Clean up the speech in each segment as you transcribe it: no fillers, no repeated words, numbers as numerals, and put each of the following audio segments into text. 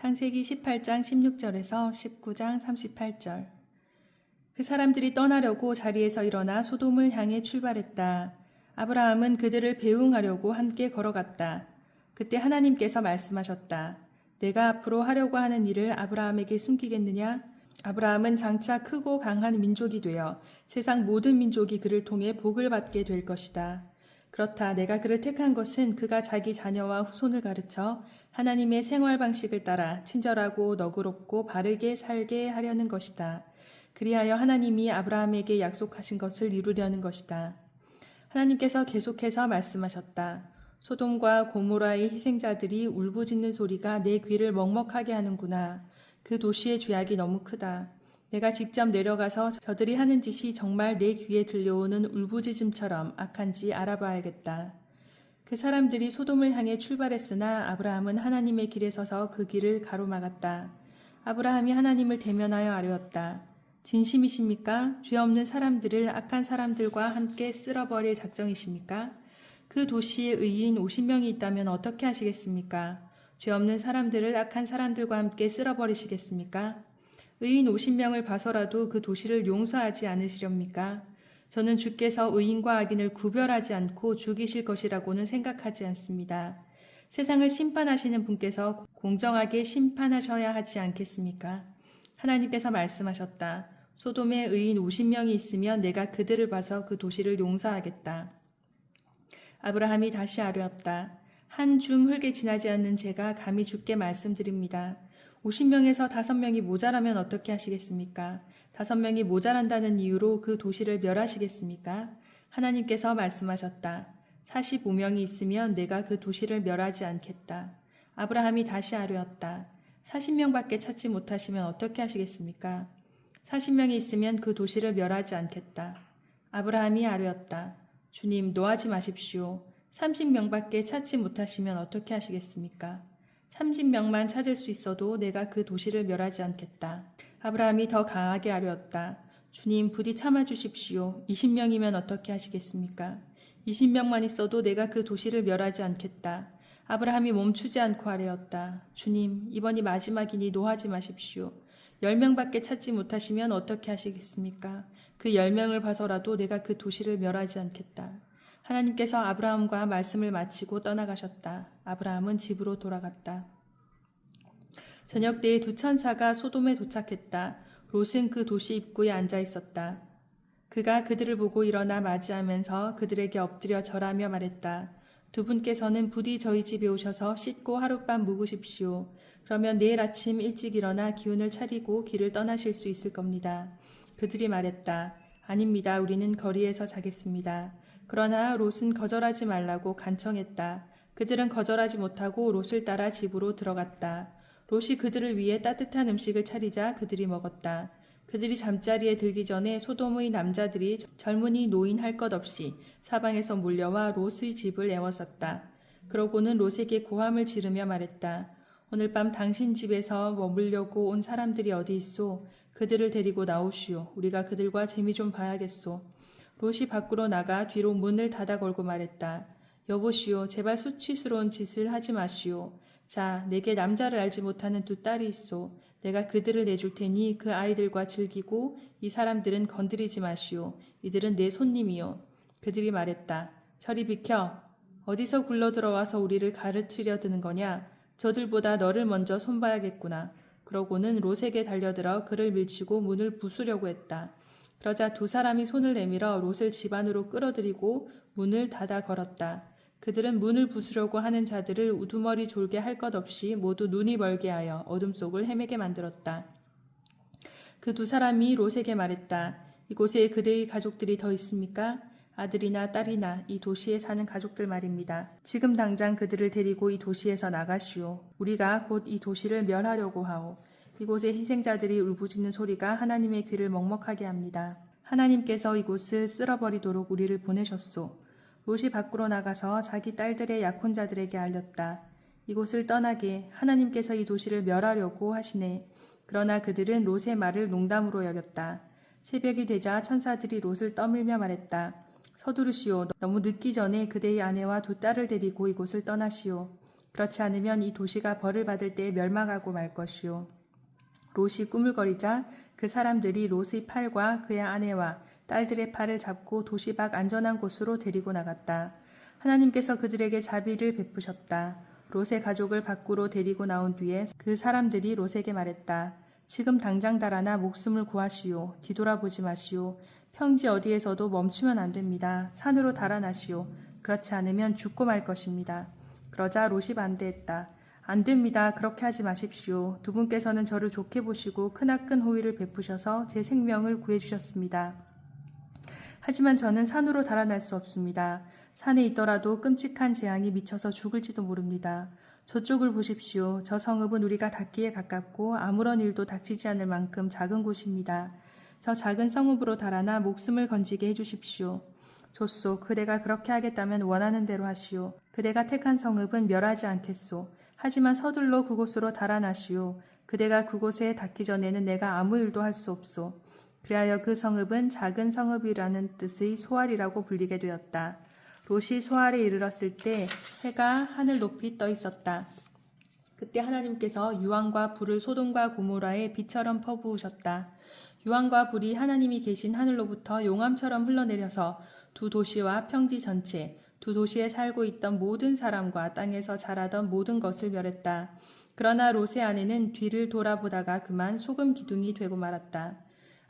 창세기 18장 16절에서 19장 38절. 그 사람들이 떠나려고 자리에서 일어나 소돔을 향해 출발했다. 아브라함은 그들을 배웅하려고 함께 걸어갔다. 그때 하나님께서 말씀하셨다. 내가 앞으로 하려고 하는 일을 아브라함에게 숨기겠느냐? 아브라함은 장차 크고 강한 민족이 되어 세상 모든 민족이 그를 통해 복을 받게 될 것이다. 그렇다. 내가 그를 택한 것은 그가 자기 자녀와 후손을 가르쳐 하나님의 생활 방식을 따라 친절하고 너그럽고 바르게 살게 하려는 것이다. 그리하여 하나님이 아브라함에게 약속하신 것을 이루려는 것이다. 하나님께서 계속해서 말씀하셨다. 소돔과 고모라의 희생자들이 울부짖는 소리가 내 귀를 먹먹하게 하는구나. 그 도시의 죄악이 너무 크다. 내가 직접 내려가서 저들이 하는 짓이 정말 내 귀에 들려오는 울부짖음처럼 악한지 알아봐야겠다. 그 사람들이 소돔을 향해 출발했으나 아브라함은 하나님의 길에 서서 그 길을 가로막았다. 아브라함이 하나님을 대면하여 아뢰었다. 진심이십니까? 죄 없는 사람들을 악한 사람들과 함께 쓸어버릴 작정이십니까? 그 도시에 의인 50명이 있다면 어떻게 하시겠습니까? 죄 없는 사람들을 악한 사람들과 함께 쓸어버리시겠습니까? 의인 50명을 봐서라도 그 도시를 용서하지 않으시렵니까? 저는 주께서 의인과 악인을 구별하지 않고 죽이실 것이라고는 생각하지 않습니다. 세상을 심판하시는 분께서 공정하게 심판하셔야 하지 않겠습니까? 하나님께서 말씀하셨다. 소돔에 의인 50명이 있으면 내가 그들을 봐서 그 도시를 용서하겠다. 아브라함이 다시 아뢰었다. 한 줌 흙에 지나지 않는 제가 감히 주께 말씀드립니다. 50명에서 5명이 모자라면 어떻게 하시겠습니까? 5명이 모자란다는 이유로 그 도시를 멸하시겠습니까? 하나님께서 말씀하셨다. 45명이 있으면 내가 그 도시를 멸하지 않겠다. 아브라함이 다시 아뢰었다. 40명밖에 찾지 못하시면 어떻게 하시겠습니까? 40명이 있으면 그 도시를 멸하지 않겠다. 아브라함이 아뢰었다. 주님, 노하지 마십시오. 30명밖에 찾지 못하시면 어떻게 하시겠습니까? 30명만 찾을 수 있어도 내가 그 도시를 멸하지 않겠다. 아브라함이 더 강하게 아뢰었다. 주님, 부디 참아주십시오. 20명이면 어떻게 하시겠습니까? 20명만 있어도 내가 그 도시를 멸하지 않겠다. 아브라함이 멈추지 않고 아뢰었다. 주님, 이번이 마지막이니 노하지 마십시오. 10명밖에 찾지 못하시면 어떻게 하시겠습니까? 그 10명을 봐서라도 내가 그 도시를 멸하지 않겠다. 하나님께서 아브라함과 말씀을 마치고 떠나가셨다. 아브라함은 집으로 돌아갔다. 저녁 때에 두 천사가 소돔에 도착했다. 롯은 그 도시 입구에 앉아 있었다. 그가 그들을 보고 일어나 맞이하면서 그들에게 엎드려 절하며 말했다. 두 분께서는 부디 저희 집에 오셔서 씻고 하룻밤 묵으십시오. 그러면 내일 아침 일찍 일어나 기운을 차리고 길을 떠나실 수 있을 겁니다. 그들이 말했다. 아닙니다. 우리는 거리에서 자겠습니다. 그러나 롯은 거절하지 말라고 간청했다. 그들은 거절하지 못하고 롯을 따라 집으로 들어갔다. 롯이 그들을 위해 따뜻한 음식을 차리자 그들이 먹었다. 그들이 잠자리에 들기 전에 소돔의 남자들이 젊은이 노인 할 것 없이 사방에서 몰려와 롯의 집을 에워쌌다. 그러고는 롯에게 고함을 지르며 말했다. 오늘 밤 당신 집에서 머물려고 온 사람들이 어디 있소? 그들을 데리고 나오시오. 우리가 그들과 재미 좀 봐야겠소. 롯이 밖으로 나가 뒤로 문을 닫아 걸고 말했다. 여보시오, 제발 수치스러운 짓을 하지 마시오. 자, 내게 남자를 알지 못하는 두 딸이 있소. 내가 그들을 내줄 테니 그 아이들과 즐기고 이 사람들은 건드리지 마시오. 이들은 내 손님이요. 그들이 말했다. 저리 비켜. 어디서 굴러들어와서 우리를 가르치려 드는 거냐? 저들보다 너를 먼저 손봐야겠구나. 그러고는 롯에게 달려들어 그를 밀치고 문을 부수려고 했다. 그러자 두 사람이 손을 내밀어 롯을 집 안으로 끌어들이고 문을 닫아 걸었다. 그들은 문을 부수려고 하는 자들을 우두머리 졸게 할 것 없이 모두 눈이 멀게 하여 어둠 속을 헤매게 만들었다. 그 두 사람이 롯에게 말했다. 이곳에 그대의 가족들이 더 있습니까? 아들이나 딸이나 이 도시에 사는 가족들 말입니다. 지금 당장 그들을 데리고 이 도시에서 나가시오. 우리가 곧 이 도시를 멸하려고 하오. 이곳의 희생자들이 울부짖는 소리가 하나님의 귀를 먹먹하게 합니다. 하나님께서 이곳을 쓸어버리도록 우리를 보내셨소. 롯이 밖으로 나가서 자기 딸들의 약혼자들에게 알렸다. 이곳을 떠나게 하나님께서 이 도시를 멸하려고 하시네. 그러나 그들은 롯의 말을 농담으로 여겼다. 새벽이 되자 천사들이 롯을 떠밀며 말했다. 서두르시오. 너무 늦기 전에 그대의 아내와 두 딸을 데리고 이곳을 떠나시오. 그렇지 않으면 이 도시가 벌을 받을 때에 멸망하고 말 것이요. 롯이 꾸물거리자 그 사람들이 롯의 팔과 그의 아내와 딸들의 팔을 잡고 도시 밖 안전한 곳으로 데리고 나갔다. 하나님께서 그들에게 자비를 베푸셨다. 롯의 가족을 밖으로 데리고 나온 뒤에 그 사람들이 롯에게 말했다. 지금 당장 달아나 목숨을 구하시오. 뒤돌아보지 마시오. 평지 어디에서도 멈추면 안 됩니다. 산으로 달아나시오. 그렇지 않으면 죽고 말 것입니다. 그러자 롯이 반대했다. 안 됩니다. 그렇게 하지 마십시오. 두 분께서는 저를 좋게 보시고 크나큰 호의를 베푸셔서 제 생명을 구해주셨습니다. 하지만 저는 산으로 달아날 수 없습니다. 산에 있더라도 끔찍한 재앙이 미쳐서 죽을지도 모릅니다. 저쪽을 보십시오. 저 성읍은 우리가 닿기에 가깝고 아무런 일도 닥치지 않을 만큼 작은 곳입니다. 저 작은 성읍으로 달아나 목숨을 건지게 해주십시오. 좋소. 그대가 그렇게 하겠다면 원하는 대로 하시오. 그대가 택한 성읍은 멸하지 않겠소. 하지만 서둘러 그곳으로 달아나시오. 그대가 그곳에 닿기 전에는 내가 아무 일도 할 수 없소. 그리하여 그 성읍은 작은 성읍이라는 뜻의 소알이라고 불리게 되었다. 롯이 소알에 이르렀을 때 해가 하늘 높이 떠 있었다. 그때 하나님께서 유황과 불을 소돔과 고모라에 비처럼 퍼부으셨다. 유황과 불이 하나님이 계신 하늘로부터 용암처럼 흘러내려서 두 도시와 평지 전체, 두 도시에 살고 있던 모든 사람과 땅에서 자라던 모든 것을 멸했다. 그러나 롯의 아내는 뒤를 돌아보다가 그만 소금 기둥이 되고 말았다.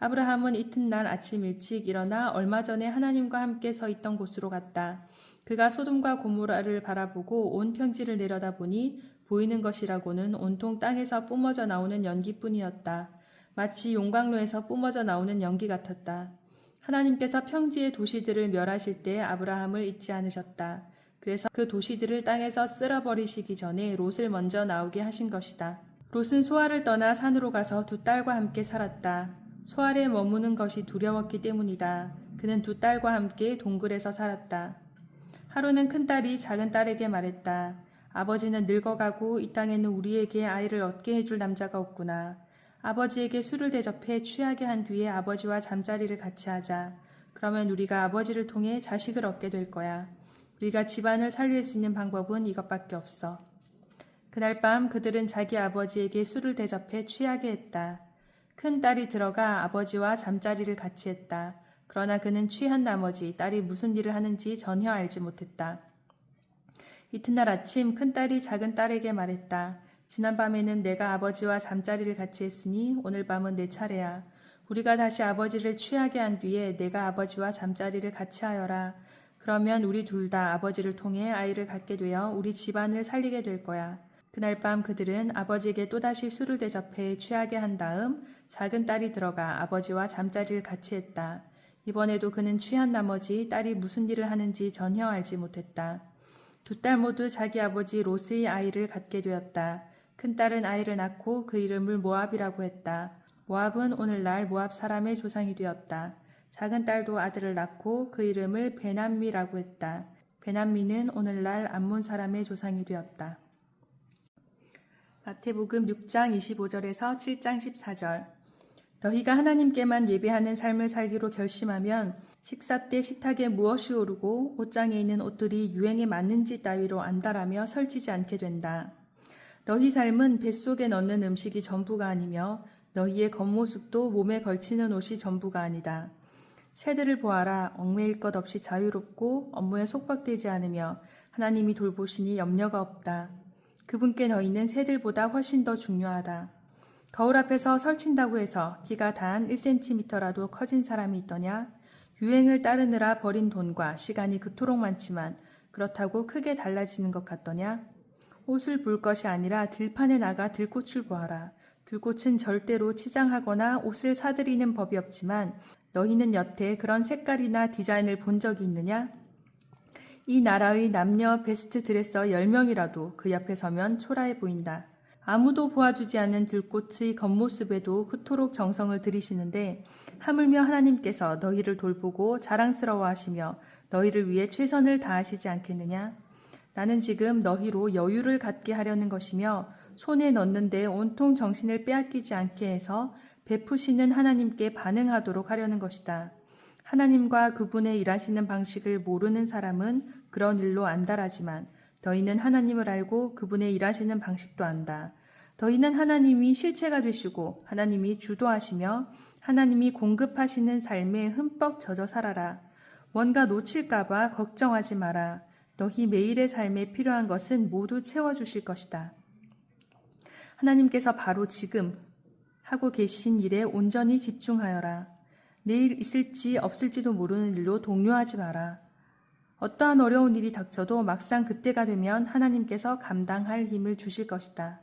아브라함은 이튿날 아침 일찍 일어나 얼마 전에 하나님과 함께 서 있던 곳으로 갔다. 그가 소돔과 고모라를 바라보고 온 평지를 내려다보니 보이는 것이라고는 온통 땅에서 뿜어져 나오는 연기뿐이었다. 마치 용광로에서 뿜어져 나오는 연기 같았다. 하나님께서 평지의 도시들을 멸하실 때 아브라함을 잊지 않으셨다. 그래서 그 도시들을 땅에서 쓸어버리시기 전에 롯을 먼저 나오게 하신 것이다. 롯은 소알을 떠나 산으로 가서 두 딸과 함께 살았다. 소알에 머무는 것이 두려웠기 때문이다. 그는 두 딸과 함께 동굴에서 살았다. 하루는 큰딸이 작은 딸에게 말했다. 아버지는 늙어가고 이 땅에는 우리에게 아이를 얻게 해줄 남자가 없구나. 아버지에게 술을 대접해 취하게 한 뒤에 아버지와 잠자리를 같이 하자. 그러면 우리가 아버지를 통해 자식을 얻게 될 거야. 우리가 집안을 살릴 수 있는 방법은 이것밖에 없어. 그날 밤 그들은 자기 아버지에게 술을 대접해 취하게 했다. 큰 딸이 들어가 아버지와 잠자리를 같이 했다. 그러나 그는 취한 나머지 딸이 무슨 일을 하는지 전혀 알지 못했다. 이튿날 아침 큰딸이 작은 딸에게 말했다. 지난밤에는 내가 아버지와 잠자리를 같이 했으니 오늘 밤은 내 차례야. 우리가 다시 아버지를 취하게 한 뒤에 내가 아버지와 잠자리를 같이 하여라. 그러면 우리 둘 다 아버지를 통해 아이를 갖게 되어 우리 집안을 살리게 될 거야. 그날 밤 그들은 아버지에게 또다시 술을 대접해 취하게 한 다음 작은 딸이 들어가 아버지와 잠자리를 같이 했다. 이번에도 그는 취한 나머지 딸이 무슨 일을 하는지 전혀 알지 못했다. 두 딸 모두 자기 아버지 롯의 아이를 갖게 되었다. 큰딸은 아이를 낳고 그 이름을 모압이라고 했다. 모압은 오늘날 모압 사람의 조상이 되었다. 작은 딸도 아들을 낳고 그 이름을 베남미라고 했다. 베남미는 오늘날 암몬 사람의 조상이 되었다. 마태복음 6장 25절에서 7장 14절. 너희가 하나님께만 예배하는 삶을 살기로 결심하면 식사 때 식탁에 무엇이 오르고 옷장에 있는 옷들이 유행에 맞는지 따위로 안달하며 설치지 않게 된다. 너희 삶은 뱃속에 넣는 음식이 전부가 아니며 너희의 겉모습도 몸에 걸치는 옷이 전부가 아니다. 새들을 보아라. 얽매일 것 없이 자유롭고 업무에 속박되지 않으며 하나님이 돌보시니 염려가 없다. 그분께 너희는 새들보다 훨씬 더 중요하다. 거울 앞에서 설친다고 해서 키가 단 1cm라도 커진 사람이 있더냐? 유행을 따르느라 버린 돈과 시간이 그토록 많지만 그렇다고 크게 달라지는 것 같더냐? 옷을 볼 것이 아니라 들판에 나가 들꽃을 보아라. 들꽃은 절대로 치장하거나 옷을 사들이는 법이 없지만 너희는 여태 그런 색깔이나 디자인을 본 적이 있느냐? 이 나라의 남녀 베스트 드레서 10명이라도 그 옆에 서면 초라해 보인다. 아무도 보아주지 않는 들꽃의 겉모습에도 그토록 정성을 들이시는데 하물며 하나님께서 너희를 돌보고 자랑스러워하시며 너희를 위해 최선을 다하시지 않겠느냐? 나는 지금 너희로 여유를 갖게 하려는 것이며 손에 넣는데 온통 정신을 빼앗기지 않게 해서 베푸시는 하나님께 반응하도록 하려는 것이다. 하나님과 그분의 일하시는 방식을 모르는 사람은 그런 일로 안달하지만 너희는 하나님을 알고 그분의 일하시는 방식도 안다. 너희는 하나님이 실체가 되시고 하나님이 주도하시며 하나님이 공급하시는 삶에 흠뻑 젖어 살아라. 뭔가 놓칠까봐 걱정하지 마라. 너희 매일의 삶에 필요한 것은 모두 채워주실 것이다. 하나님께서 바로 지금 하고 계신 일에 온전히 집중하여라. 내일 있을지 없을지도 모르는 일로 동요하지 마라. 어떠한 어려운 일이 닥쳐도 막상 그때가 되면 하나님께서 감당할 힘을 주실 것이다.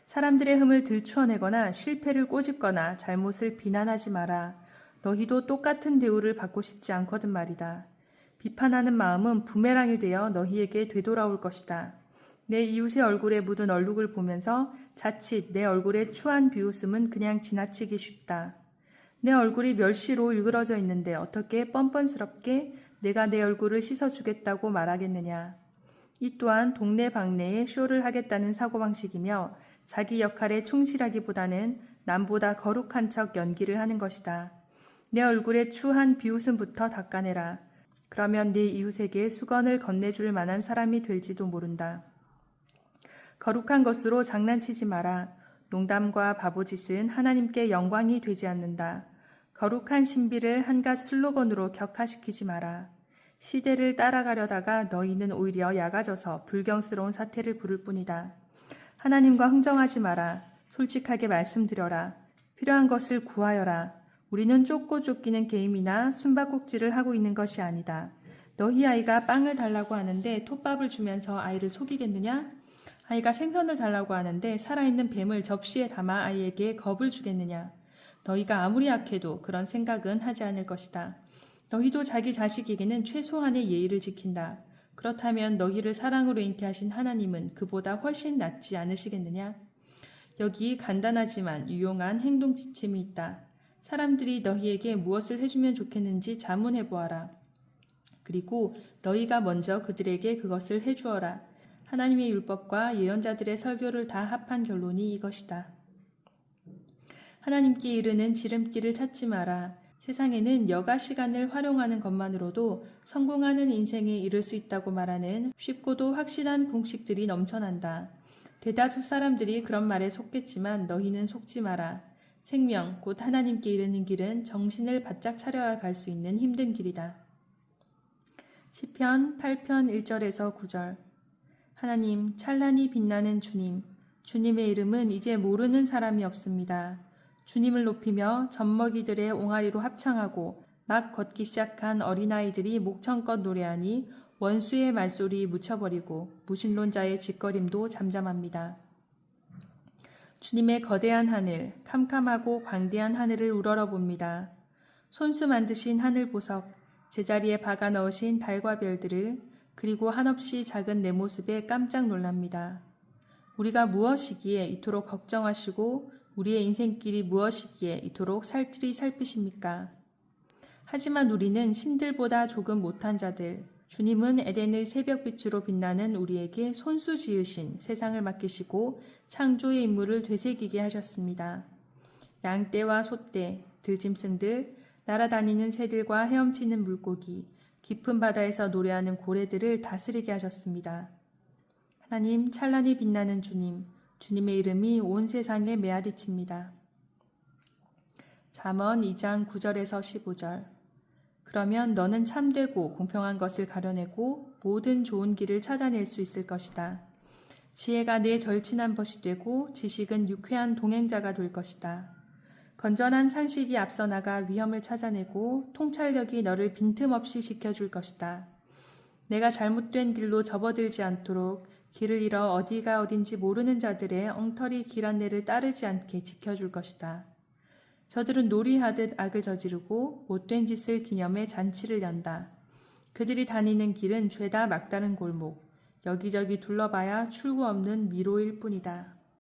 사람들의 흠을 들추어내거나 실패를 꼬집거나 잘못을 비난하지 마라. 너희도 똑같은 대우를 받고 싶지 않거든 말이다. 비판하는 마음은 부메랑이 되어 너희에게 되돌아올 것이다. 내 이웃의 얼굴에 묻은 얼룩을 보면서 자칫 내 얼굴에 추한 비웃음은 그냥 지나치기 쉽다. 내 얼굴이 멸시로 일그러져 있는데 어떻게 뻔뻔스럽게 내가 내 얼굴을 씻어주겠다고 말하겠느냐. 이 또한 동네방네에 쇼를 하겠다는 사고방식이며 자기 역할에 충실하기보다는 남보다 거룩한 척 연기를 하는 것이다. 내 얼굴에 추한 비웃음부터 닦아내라. 그러면 네 이웃에게 수건을 건네줄 만한 사람이 될지도 모른다. 거룩한 것으로 장난치지 마라. 농담과 바보짓은 하나님께 영광이 되지 않는다. 거룩한 신비를 한갓 슬로건으로 격화시키지 마라. 시대를 따라가려다가 너희는 오히려 약아져서 불경스러운 사태를 부를 뿐이다. 하나님과 흥정하지 마라. 솔직하게 말씀드려라. 필요한 것을 구하여라. 우리는 쫓고 쫓기는 게임이나 숨바꼭질을 하고 있는 것이 아니다. 너희 아이가 빵을 달라고 하는데 톱밥을 주면서 아이를 속이겠느냐? 아이가 생선을 달라고 하는데 살아있는 뱀을 접시에 담아 아이에게 겁을 주겠느냐? 너희가 아무리 약해도 그런 생각은 하지 않을 것이다. 너희도 자기 자식에게는 최소한의 예의를 지킨다. 그렇다면 너희를 사랑으로 잉태하신 하나님은 그보다 훨씬 낫지 않으시겠느냐? 여기 간단하지만 유용한 행동 지침이 있다. 사람들이 너희에게 무엇을 해주면 좋겠는지 자문해보아라. 그리고 너희가 먼저 그들에게 그것을 해주어라. 하나님의 율법과 예언자들의 설교를 다 합한 결론이 이것이다. 하나님께 이르는 지름길을 찾지 마라. 세상에는 여가 시간을 활용하는 것만으로도 성공하는 인생에 이를 수 있다고 말하는 쉽고도 확실한 공식들이 넘쳐난다. 대다수 사람들이 그런 말에 속겠지만 너희는 속지 마라. 생명, 곧 하나님께 이르는 길은 정신을 바짝 차려야 갈 수 있는 힘든 길이다. 시편 8편 1절에서 9절. 하나님, 찬란히 빛나는 주님, 주님의 이름은 이제 모르는 사람이 없습니다. 주님을 높이며 젖먹이들의 옹알이로 합창하고 막 걷기 시작한 어린아이들이 목청껏 노래하니 원수의 말소리 묻혀버리고 무신론자의 짓거림도 잠잠합니다. 주님의 거대한 하늘, 캄캄하고 광대한 하늘을 우러러봅니다. 손수 만드신 하늘 보석, 제자리에 박아 넣으신 달과 별들을, 그리고 한없이 작은 내 모습에 깜짝 놀랍니다. 우리가 무엇이기에 이토록 걱정하시고 우리의 인생길이 무엇이기에 이토록 살뜰히 살피십니까? 하지만 우리는 신들보다 조금 못한 자들, 주님은 에덴의 새벽빛으로 빛나는 우리에게 손수 지으신 세상을 맡기시고 창조의 임무를 되새기게 하셨습니다. 양떼와 소떼, 들짐승들, 날아다니는 새들과 헤엄치는 물고기, 깊은 바다에서 노래하는 고래들을 다스리게 하셨습니다. 하나님, 찬란히 빛나는 주님, 주님의 이름이 온 세상에 메아리칩니다. 잠언 2장 9절에서 15절. 그러면 너는 참되고 공평한 것을 가려내고 모든 좋은 길을 찾아낼 수 있을 것이다. 지혜가 내 절친한 벗이 되고 지식은 유쾌한 동행자가 될 것이다. 건전한 상식이 앞서 나가 위험을 찾아내고 통찰력이 너를 빈틈없이 지켜줄 것이다. 내가 잘못된 길로 접어들지 않도록 길을 잃어 어디가 어딘지 모르는 자들의 엉터리 길 안내를 따르지 않게 지켜줄 것이다. 저들은 놀이하듯 악을 저지르고 못된 짓을 기념해 잔치를 연다. 그들이 다니는 길은 죄다 막다른 골목, 여기저기 둘러봐야 출구 없는 미로일 뿐이다.